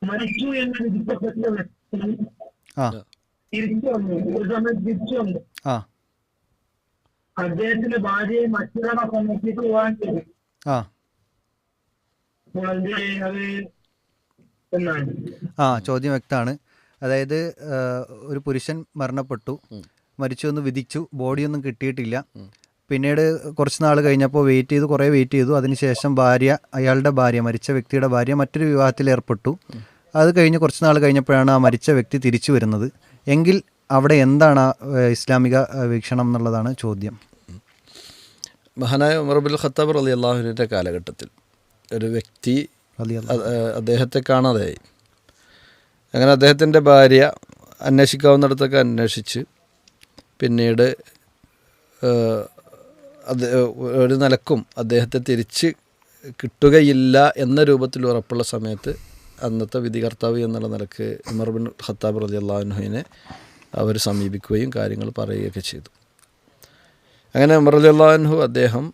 മരിച്ചു എന്ന് വിധിക്കപ്പെട്ട വ്യക്തി ആ തിരിച്ചു വന്നു, ഒരു സമയം തിരിച്ചു വന്നു. ആ അദ്ദേഹത്തിന്റെ ഭാര്യയെ മറ്റൊരാളെ സമയത്തേക്ക് പോകാൻ ചെയ്തു. ആ അപ്പോൾ അത് എന്നാണ് ആ ചോദ്യം വ്യക്തമാണ്. അതായത് ഒരു പുരുഷൻ മരണപ്പെട്ടു, മരിച്ചു എന്ന് വിധിച്ചു, ബോഡിയൊന്നും കിട്ടിയിട്ടില്ല. പിന്നീട് കുറച്ച് നാൾ കഴിഞ്ഞപ്പോൾ കുറേ വെയിറ്റ് ചെയ്തു. അതിനുശേഷം അയാളുടെ ഭാര്യ, മരിച്ച വ്യക്തിയുടെ ഭാര്യ മറ്റൊരു വിവാഹത്തിൽ ഏർപ്പെട്ടു. അത് കഴിഞ്ഞ് കുറച്ച് നാൾ കഴിഞ്ഞപ്പോഴാണ് ആ മരിച്ച വ്യക്തി തിരിച്ചു വരുന്നത്. എങ്കിൽ അവിടെ എന്താണ് ഇസ്ലാമിക വീക്ഷണം എന്നുള്ളതാണ് ചോദ്യം. മഹാനായ ഉമർ ബിൻ ഖത്താബ് റളിയല്ലാഹു അൻഹുവിൻ്റെ കാലഘട്ടത്തിൽ ഒരു വ്യക്തി അദ്ദേഹത്തെ കാണാതെയായി. അങ്ങനെ അദ്ദേഹത്തിൻ്റെ ഭാര്യ അന്വേഷിക്കാവുന്നിടത്തൊക്കെ അന്വേഷിച്ച് പിന്നീട് ഒരു നിലക്കും അദ്ദേഹത്തെ തിരിച്ച് കിട്ടുകയില്ല എന്ന രൂപത്തിൽ ഉറപ്പുള്ള സമയത്ത് അന്നത്തെ വിധികർത്താവ് എന്നുള്ള നിലക്ക് ഉമർ ബിൻ ഖത്താബ് റളിയല്ലാഹു അൻഹുവിനെ അവർ സമീപിക്കുകയും കാര്യങ്ങൾ പറയുകയൊക്കെ ചെയ്തു. അങ്ങനെ ഉമർ റളിയല്ലാഹു അൻഹു അദ്ദേഹം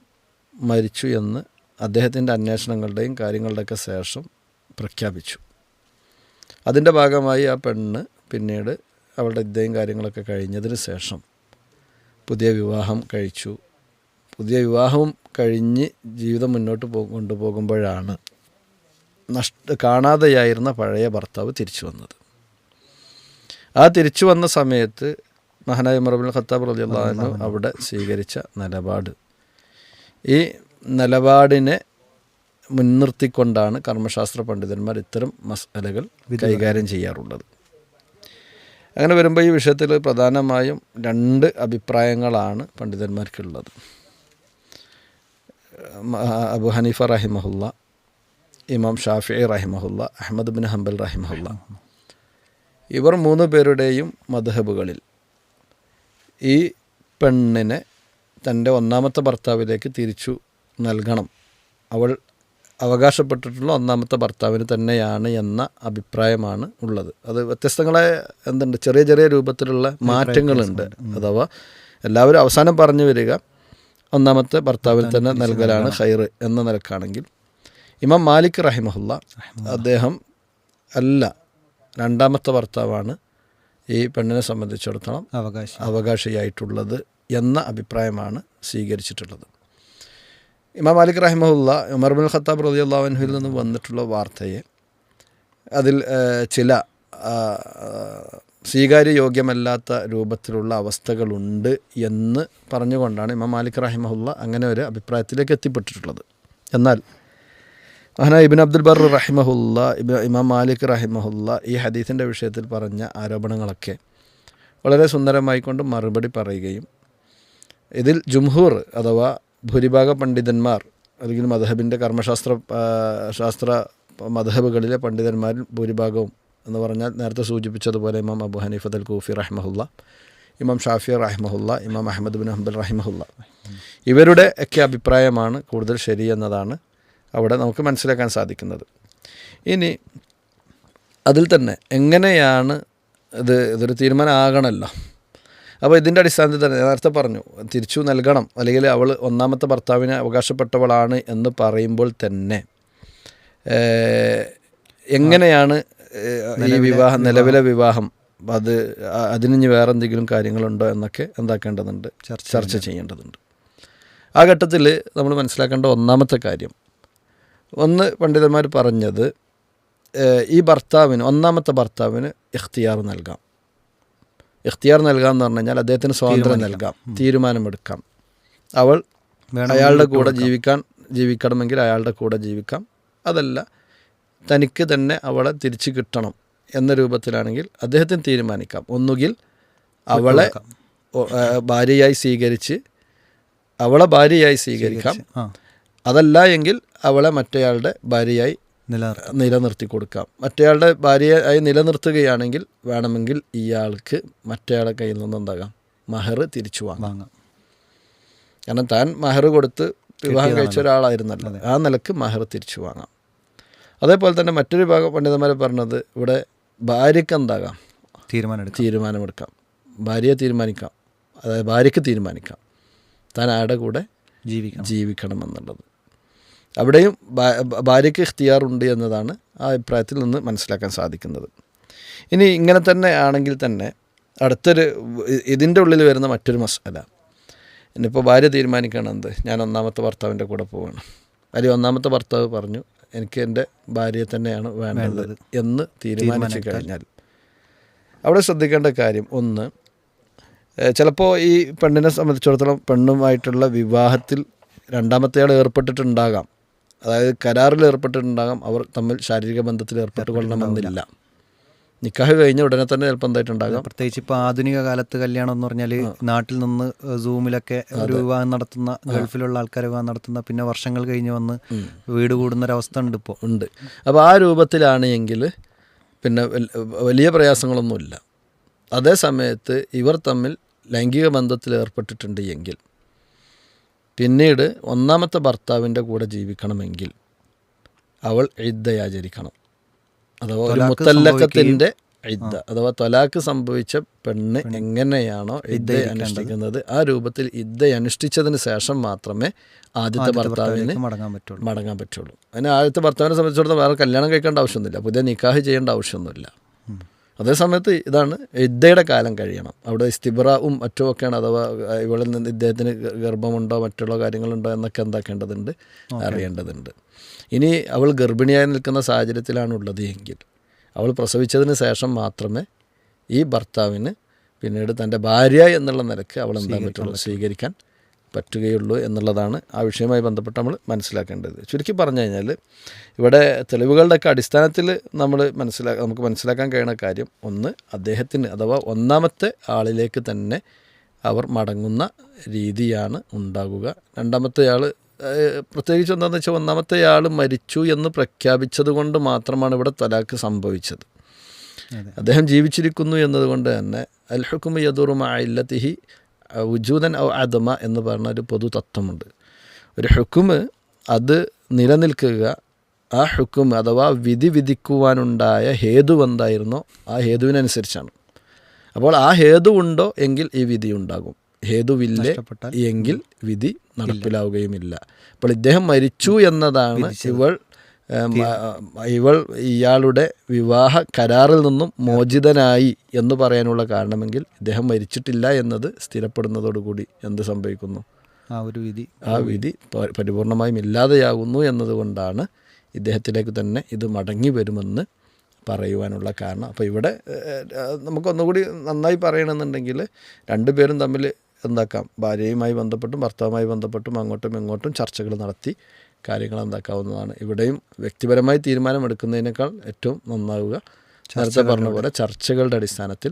മരിച്ചു എന്ന് അദ്ദേഹത്തിൻ്റെ അന്വേഷണങ്ങളുടെയും കാര്യങ്ങളുടെയൊക്കെ ശേഷം പ്രഖ്യാപിച്ചു. അതിൻ്റെ ഭാഗമായി ആ പെണ്ണ് പിന്നീട് അവളുടെ ഇദ്ദേഹം കാര്യങ്ങളൊക്കെ കഴിഞ്ഞതിന് ശേഷം പുതിയ വിവാഹം കഴിച്ചു. പുതിയ വിവാഹം കഴിഞ്ഞ് ജീവിതം മുന്നോട്ട് കൊണ്ടുപോകുമ്പോഴാണ് കാണാതെയായിരുന്ന പഴയ ഭർത്താവ് തിരിച്ചു വന്നത്. ആ തിരിച്ചു വന്ന സമയത്ത് മഹാനായ ഉമർ ബിൻ ഖത്താബ് റളിയല്ലാഹു അൻഹു അവിടെ സ്വീകരിച്ച നിലപാട്, ഈ നിലപാടിനെ മുൻനിർത്തിക്കൊണ്ടാണ് കർമ്മശാസ്ത്ര പണ്ഡിതന്മാർ ഇത്തരം മസ്അലകൾ കൈകാര്യം ചെയ്യാറുള്ളത്. അങ്ങനെ വരുമ്പോൾ ഈ വിഷയത്തിൽ പ്രധാനമായും 2 അഭിപ്രായങ്ങളാണ് പണ്ഡിതന്മാർക്കുള്ളത്. അബു ഹനീഫ റഹിമഹുല്ല, ഇമാം ഷാഫിഈ റഹിമഹുല്ല, അഹ്മദ് ബിൻ ഹംബൽ റഹിമഹുല്ല, ഇവർ 3 പേരുടെയും മദ്ഹബുകളിൽ ഈ പെണ്ണിനെ തൻ്റെ ഒന്നാമത്തെ ഭർത്താവിലേക്ക് തിരിച്ചു നൽകണം, അവൾ അവകാശപ്പെട്ടിട്ടുള്ള ഒന്നാമത്തെ ഭർത്താവിന് തന്നെയാണ് എന്ന അഭിപ്രായമാണ് ഉള്ളത്. അത് വ്യത്യസ്തങ്ങളായ ചെറിയ ചെറിയ രൂപത്തിലുള്ള മാറ്റങ്ങളുണ്ട്. അഥവാ എല്ലാവരും അവസാനം പറഞ്ഞു വരിക ഒന്നാമത്തെ ഭർത്താവിന് തന്നെ നൽകലാണ് ഖൈർ എന്ന നിലക്കാണെങ്കിൽ, ഇമാം മാലിക് റഹിമഹുല്ല അദ്ദേഹം അല്ല, രണ്ടാമത്തെ ഭർത്താവാണ് ഈ പെണ്ണിനെ സംബന്ധിച്ചിടത്തോളം അവകാശിയായിട്ടുള്ളത് എന്ന അഭിപ്രായമാണ് സ്വീകരിച്ചിട്ടുള്ളത്. ഇമാം മാലിക് റഹിമഹുല്ല ഉമർ ബിൻ ഖത്താബ് റളിയല്ലാഹു അൻഹുവിൽ നിന്ന് വന്നിട്ടുള്ള വാർത്തയെ അതിൽ ചില സ്വീകാര്യയോഗ്യമല്ലാത്ത രൂപത്തിലുള്ള അവസ്ഥകളുണ്ട് എന്ന് പറഞ്ഞുകൊണ്ടാണ് ഇമാം മാലിക് റഹിമഹുല്ല അങ്ങനെ ഒരു അഭിപ്രായത്തിലേക്ക് എത്തിപ്പെട്ടിട്ടുള്ളത്. എന്നാൽ മഹാനായ ഇബ്നു അബ്ദുൽ ബർ റഹിമഹുല്ല, ഇമാം മാലിക് റഹിമഹുല്ല ഈ ഹദീസിൻ്റെ വിഷയത്തിൽ പറഞ്ഞ ആരോപണങ്ങളൊക്കെ വളരെ സുന്ദരമായിക്കൊണ്ട് മറുപടി പറയുകയും ഇതിൽ ജുംഹൂർ അഥവാ ഭൂരിഭാഗ പണ്ഡിതന്മാർ അല്ലെങ്കിൽ മദ്ഹബിൻ്റെ ശാസ്ത്ര മദ്ഹബുകളിലെ പണ്ഡിതന്മാരിൽ ഭൂരിഭാഗവും എന്ന് പറഞ്ഞാൽ നേരത്തെ സൂചിപ്പിച്ചതുപോലെ ഇമാം അബു ഹനീഫ അൽ കൂഫി റഹിമഹുല്ല, ഇമാം ഷാഫി റഹിമഹുല്ല, ഇമാം അഹ്മദ് ബിൻ ഹംബൽ റഹിമഹുല്ല, ഇവരുടെ ഒക്കെ അഭിപ്രായമാണ് കൂടുതൽ ശരി എന്നതാണ് അവിടെ നമുക്ക് മനസ്സിലാക്കാൻ സാധിക്കുന്നത്. ഇനി അതിൽ തന്നെ എങ്ങനെയാണ് ഇതൊരു തീരുമാനമാകണമല്ലോ. അപ്പോൾ ഇതിൻ്റെ അടിസ്ഥാനത്തിൽ തന്നെ നേരത്തെ പറഞ്ഞു തിരിച്ചു നൽകണം, അല്ലെങ്കിൽ അവൾ ഒന്നാമത്തെ ഭർത്താവിനെ അവകാശപ്പെട്ടവളാണ് എന്ന് പറയുമ്പോൾ തന്നെ എങ്ങനെയാണ് ഈ നിലവിലെ വിവാഹം അതിന് വേറെ എന്തെങ്കിലും കാര്യങ്ങളുണ്ടോ എന്നൊക്കെ എന്താക്കേണ്ടതുണ്ട്, ചർച്ച ചെയ്യേണ്ടതുണ്ട്. ആ ഘട്ടത്തിൽ നമ്മൾ മനസ്സിലാക്കേണ്ട ഒന്നാമത്തെ കാര്യം, പണ്ഡിതന്മാർ പറഞ്ഞത് ഈ ഒന്നാമത്തെ ഭർത്താവിന് ഇഖ്തിയാർ നൽകാം. ഇഖ്തിയാർ നൽകാം എന്ന് പറഞ്ഞു കഴിഞ്ഞാൽ അദ്ദേഹത്തിന് സ്വാതന്ത്ര്യം നൽകാം, തീരുമാനമെടുക്കാം. അവൾ അയാളുടെ കൂടെ ജീവിക്കണമെങ്കിൽ അയാളുടെ കൂടെ ജീവിക്കാം, അതല്ല തനിക്ക് തന്നെ അവളെ തിരിച്ചു കിട്ടണം എന്ന രൂപത്തിലാണെങ്കിൽ അദ്ദേഹത്തിന് തീരുമാനിക്കാം. ഒന്നുകിൽ അവളെ ഭാര്യയായി സ്വീകരിക്കാം, അതല്ല എങ്കിൽ അവളെ മറ്റേയാളുടെ ഭാര്യയായി നിലനിർത്തി കൊടുക്കാം. മറ്റേയാളുടെ ഭാര്യയായി നിലനിർത്തുകയാണെങ്കിൽ വേണമെങ്കിൽ ഇയാൾക്ക് മറ്റേയാളുടെ കയ്യിൽ നിന്ന് എന്താകാം, മഹർ തിരിച്ചു വാങ്ങാം. കാരണം താൻ മഹർ കൊടുത്ത് വിവാഹം കഴിച്ച ഒരാളായിരുന്നല്ലോ, ആ നിലക്ക് മഹർ തിരിച്ചു വാങ്ങാം. അതേപോലെ തന്നെ മറ്റൊരു ഭാഗം പണ്ഡിതന്മാർ പറഞ്ഞത് ഇവിടെ ഭാര്യയ്ക്ക് എന്താകാം, തീരുമാനമെടുക്കാം, ഭാര്യയെ തീരുമാനിക്കാം, അതായത് ഭാര്യയ്ക്ക് തീരുമാനിക്കാം താൻ ആരുടെ കൂടെ ജീവിക്കണമെന്നുള്ളത്. അവിടെയും ഭാര്യയ്ക്ക് ഇഖ്തിയാറുണ്ട് എന്നതാണ് ആ അഭിപ്രായത്തിൽ നിന്ന് മനസ്സിലാക്കാൻ സാധിക്കുന്നത്. ഇനി ഇങ്ങനെ തന്നെ ആണെങ്കിൽ തന്നെ അടുത്തൊരു ഇതിൻ്റെ ഉള്ളിൽ വരുന്ന മറ്റൊരു മസാല, ഇനിയിപ്പോൾ ഭാര്യ തീരുമാനിക്കണമെന്ത്, ഞാൻ ഒന്നാമത്തെ ഭർത്താവിൻ്റെ കൂടെ പോവുകയാണ്, അല്ലെങ്കിൽ ഒന്നാമത്തെ ഭർത്താവ് പറഞ്ഞു എനിക്ക് എൻ്റെ ഭാര്യയെ തന്നെയാണ് വേണ്ടത് എന്ന് തീരുമാനിച്ചു കഴിഞ്ഞാൽ അവിടെ ശ്രദ്ധിക്കേണ്ട കാര്യം, ഒന്ന്, ചിലപ്പോൾ ഈ പെണ്ണിനെ സംബന്ധിച്ചിടത്തോളം പെണ്ണുമായിട്ടുള്ള വിവാഹത്തിൽ രണ്ടാമത്തെ ആൾ ഏർപ്പെട്ടിട്ടുണ്ടാകാം, അതായത് കരാറിൽ ഏർപ്പെട്ടിട്ടുണ്ടാകാം, അവർ തമ്മിൽ ശാരീരിക ബന്ധത്തിൽ ഏർപ്പെട്ടുകൊള്ളണമെന്നില്ല. നിക്കാഹ് കഴിഞ്ഞ ഉടനെ തന്നെ ചിലപ്പോൾ എന്തായിട്ടുണ്ടാകാം. പ്രത്യേകിച്ച് ഇപ്പോൾ ആധുനിക കാലത്ത് കല്യാണം എന്ന് പറഞ്ഞാൽ നാട്ടിൽ നിന്ന് സൂമിലൊക്കെ ഒരു വിവാഹം നടത്തുന്ന, ഗൾഫിലുള്ള ആൾക്കാർ വിവാഹം നടത്തുന്ന, പിന്നെ വർഷങ്ങൾ കഴിഞ്ഞ് വന്ന് വീട് കൂടുന്നൊരവസ്ഥ ഉണ്ട് ഇപ്പോൾ ഉണ്ട്. അപ്പോൾ ആ രൂപത്തിലാണ് എങ്കിൽ പിന്നെ വലിയ പ്രയാസങ്ങളൊന്നുമില്ല. അതേ സമയത്ത് ഇവർ തമ്മിൽ ലൈംഗിക ബന്ധത്തിൽ ഏർപ്പെട്ടിട്ടുണ്ട് എങ്കിൽ പിന്നീട് ഒന്നാമത്തെ ഭർത്താവിൻ്റെ കൂടെ ജീവിക്കണമെങ്കിൽ അവൾ ഇദ്ദയാചരിക്കണം. അഥവാ ഒരു മുത്തല്ലഖത്തിൻ്റെ ഇദ്ദ, അഥവാ തൊലാക്ക് സംഭവിച്ച പെണ്ണ് എങ്ങനെയാണോ ഇദ്ദ അനുഷ്ഠിക്കുന്നത് ആ രൂപത്തിൽ ഇദ്ദ അനുഷ്ഠിച്ചതിന് ശേഷം മാത്രമേ ആദ്യത്തെ ഭർത്താവിന് മടങ്ങാൻ പറ്റുള്ളൂ. അതിന് ആദ്യത്തെ ഭർത്താവിനെ സംബന്ധിച്ചിടത്തോളം വേറെ കല്യാണം കഴിക്കേണ്ട ആവശ്യമൊന്നുമില്ല, പുതിയ നിക്കാഹ് ചെയ്യേണ്ട ആവശ്യമൊന്നുമില്ല. അതേസമയത്ത് ഇതാണ് ഇദ്ദയുടെ കാലം കഴിയണം. അവിടെ ഇസ്തിബ്രാവും മറ്റുമൊക്കെയാണ്, അഥവാ ഇവളിൽ നിന്ന് ഇദ്ദേഹത്തിന് ഗർഭമുണ്ടോ മറ്റുള്ള കാര്യങ്ങളുണ്ടോ എന്നൊക്കെ എന്താക്കേണ്ടതുണ്ട്, അറിയേണ്ടതുണ്ട്. ഇനി അവൾ ഗർഭിണിയായി നിൽക്കുന്ന സാഹചര്യത്തിലാണുള്ളത് എങ്കിൽ അവൾ പ്രസവിച്ചതിന് ശേഷം മാത്രമേ ഈ ഭർത്താവിന് പിന്നീട് തൻ്റെ ഭാര്യ എന്നുള്ള നിലക്ക് അവൾ എന്താ പറ്റുള്ളൂ, സ്വീകരിക്കാൻ പറ്റുകയുള്ളൂ എന്നുള്ളതാണ് ആ വിഷയവുമായി ബന്ധപ്പെട്ട് നമ്മൾ മനസ്സിലാക്കേണ്ടത്. ചുരുക്കി പറഞ്ഞു കഴിഞ്ഞാൽ ഇവിടെ തെളിവുകളുടെയൊക്കെ അടിസ്ഥാനത്തിൽ നമുക്ക് മനസ്സിലാക്കാൻ കഴിയുന്ന കാര്യം, ഒന്ന്, അദ്ദേഹത്തിന് അഥവാ ഒന്നാമത്തെ ആളിലേക്ക് തന്നെ അവർ മടങ്ങുന്ന രീതിയാണ് ഉണ്ടാകുക. രണ്ടാമത്തെ ആൾ പ്രത്യേകിച്ച് എന്താണെന്ന് വെച്ചാൽ ഒന്നാമത്തെ ആൾ മരിച്ചു എന്ന് പ്രഖ്യാപിച്ചത് കൊണ്ട് മാത്രമാണ് ഇവിടെ തലാക്ക് സംഭവിച്ചത്. അദ്ദേഹം ജീവിച്ചിരിക്കുന്നു എന്നതുകൊണ്ട് തന്നെ അൽ ഹുക്മു യദൂറു മഅ ഇല്ലതിഹി വുജൂദൻ ഔ അദമ എന്ന് പറഞ്ഞ ഒരു പൊതു തത്വമുണ്ട്. ഒരു ഹുക്മ് അത് നിലനിൽക്കുക, ആ ഹുക്മ് അഥവാ വിധി വിധിക്കുവാനുണ്ടായ ഹേതു എന്തായിരുന്നോ ആ ഹേതുവിനനുസരിച്ചാണ്. അപ്പോൾ ആ ഹേതു ഉണ്ടോ എങ്കിൽ ഈ വിധി ഉണ്ടാകും, ഹേതുവില്ലേ എങ്കിൽ വിധി നടപ്പിലാവുകയുമില്ല. അപ്പോൾ ഇദ്ദേഹം മരിച്ചു എന്നതാണ് ഇയാളുടെ വിവാഹ കരാറിൽ നിന്നും മോചിതനായി എന്ന് പറയാനുള്ള കാരണമെങ്കിൽ ഇദ്ദേഹം മരിച്ചിട്ടില്ല എന്നത് സ്ഥിരപ്പെടുന്നതോടുകൂടി എന്ത് സംഭവിക്കുന്നു, ആ വിധി പരിപൂർണമായും ഇല്ലാതെയാകുന്നു എന്നതുകൊണ്ടാണ് ഇദ്ദേഹത്തിലേക്ക് തന്നെ ഇത് മടങ്ങി വരുമെന്ന് പറയുവാനുള്ള കാരണം. അപ്പോൾ ഇവിടെ നമുക്കൊന്നുകൂടി നന്നായി പറയണമെന്നുണ്ടെങ്കിൽ രണ്ടുപേരും തമ്മിൽ എന്താക്കാം, ഭാര്യയുമായി ബന്ധപ്പെട്ടും ഭർത്താവുമായി ബന്ധപ്പെട്ടും അങ്ങോട്ടും ഇങ്ങോട്ടും ചർച്ചകൾ നടത്തി കാര്യങ്ങൾ എന്താക്കാവുന്നതാണ്. ഇവിടെയും വ്യക്തിപരമായി തീരുമാനമെടുക്കുന്നതിനേക്കാൾ ഏറ്റവും നന്നാവുക നേരത്തെ പറഞ്ഞ പോലെ ചർച്ചകളുടെ അടിസ്ഥാനത്തിൽ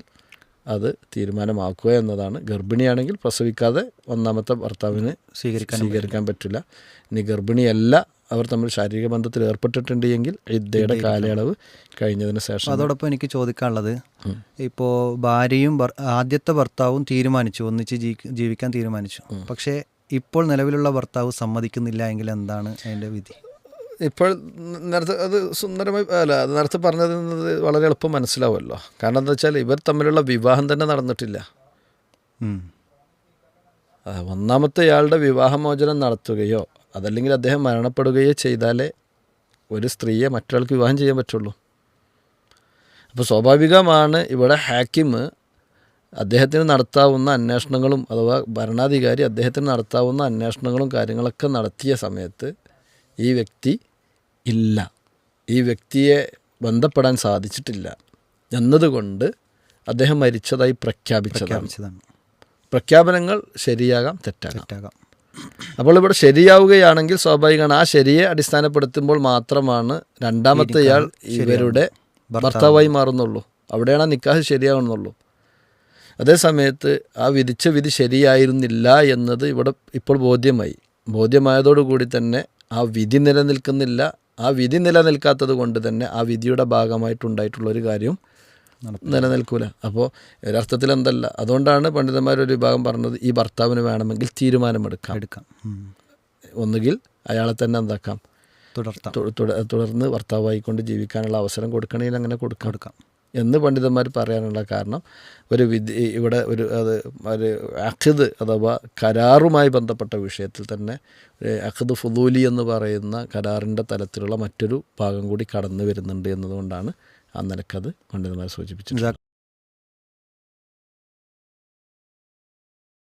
അത് തീരുമാനമാക്കുക എന്നതാണ്. ഗർഭിണിയാണെങ്കിൽ പ്രസവിക്കാതെ ഒന്നാമത്തെ ഭർത്താവിന് സ്വീകരിക്കാൻ പറ്റില്ല. ഇനി ഗർഭിണിയല്ല, അവർ തമ്മിൽ ശാരീരിക ബന്ധത്തിൽ ഏർപ്പെട്ടിട്ടുണ്ട് എങ്കിൽ ഇദ്ദയുടെ കാലയളവ് കഴിഞ്ഞതിന് ശേഷം. അതോടൊപ്പം എനിക്ക് ചോദിക്കാനുള്ളത്, ഇപ്പോൾ ഭാര്യയും ആദ്യത്തെ ഭർത്താവും തീരുമാനിച്ചു, ഒന്നിച്ച് ജീവിക്കാൻ തീരുമാനിച്ചു, പക്ഷേ ഇപ്പോൾ നിലവിലുള്ള ഭർത്താവ് സമ്മതിക്കുന്നില്ല എങ്കിൽ എന്താണ് അതിൻ്റെ വിധി? ഇപ്പോൾ നേരത്തെ അത് സുന്ദരമായി നേരത്തെ പറഞ്ഞത് വളരെ എളുപ്പം മനസ്സിലാവുമല്ലോ. കാരണം എന്താ വെച്ചാൽ ഇവർ തമ്മിലുള്ള വിവാഹം തന്നെ നടന്നിട്ടില്ല. ഒന്നാമത്തെ ആളുടെ വിവാഹമോചനം നടത്തുകയോ അതല്ലെങ്കിൽ അദ്ദേഹം മരണപ്പെടുകയോ ചെയ്താലേ ഒരു സ്ത്രീയെ മറ്റൊരാൾക്ക് വിവാഹം ചെയ്യാൻ പറ്റുള്ളൂ. അപ്പോൾ സ്വാഭാവികമാണ് ഇവിടെ ഹാക്കിം അദ്ദേഹത്തിന് നടത്താവുന്ന അന്വേഷണങ്ങളും അഥവാ ഭരണാധികാരി അദ്ദേഹത്തിന് നടത്താവുന്ന അന്വേഷണങ്ങളും കാര്യങ്ങളൊക്കെ നടത്തിയ സമയത്ത് ഈ വ്യക്തി ഇല്ല, ഈ വ്യക്തിയെ ബന്ധപ്പെടാൻ സാധിച്ചിട്ടില്ല എന്നതുകൊണ്ട് അദ്ദേഹം മരിച്ചതായി പ്രഖ്യാപിച്ചതാണ്. പ്രഖ്യാപനങ്ങൾ ശരിയാകാം, തെറ്റാകാം. അപ്പോൾ ഇവിടെ ശരിയാവുകയാണെങ്കിൽ സ്വാഭാവികമാണ് ആ ശരിയെ അടിസ്ഥാനപ്പെടുത്തുമ്പോൾ മാത്രമാണ് രണ്ടാമത്തെയാൾ ഇവരുടെ ഭർത്താവായി മാറുന്നുള്ളൂ. അവിടെയാണ് ആ നിക്കാഹ് ശരിയാവുന്നുള്ളൂ. അതേസമയത്ത് ആ വിധിച്ച വിധി ശരിയായിരുന്നില്ല എന്നത് ഇവിടെ ഇപ്പോൾ ബോധ്യമായതോടുകൂടി തന്നെ ആ വിധി നിലനിൽക്കുന്നില്ല. ആ വിധി നിലനിൽക്കാത്തത് കൊണ്ട് തന്നെ ആ വിധിയുടെ ഭാഗമായിട്ടുണ്ടായിട്ടുള്ളൊരു കാര്യം നിലനിൽക്കൂല. അപ്പോൾ ഒരർത്ഥത്തിൽ എന്തല്ല, അതുകൊണ്ടാണ് പണ്ഡിതന്മാരൊരു വിഭാഗം പറഞ്ഞത് ഈ ഭർത്താവിന് വേണമെങ്കിൽ തീരുമാനമെടുക്കാം. ഒന്നുകിൽ അയാളെ തന്നെ എന്താക്കാം, തുടർന്ന് ഭർത്താവായിക്കൊണ്ട് ജീവിക്കാനുള്ള അവസരം കൊടുക്കണമെങ്കിൽ അങ്ങനെ കൊടുക്കാം. എന്ന് പണ്ഡിതന്മാർ പറയാനുള്ള കാരണം ഒരു ഇവിടെ ഒരു അഖദ് അഥവാ കരാറുമായി ബന്ധപ്പെട്ട വിഷയത്തിൽ തന്നെ അഖദ് ഫുദൂലി എന്ന് പറയുന്ന കരാറിൻ്റെ തലത്തിലുള്ള മറ്റൊരു ഭാഗം കൂടി കടന്നു വരുന്നുണ്ട് എന്നതുകൊണ്ടാണ് ആ നിലക്കത് പണ്ഡിതന്മാർ സൂചിപ്പിച്ചത്.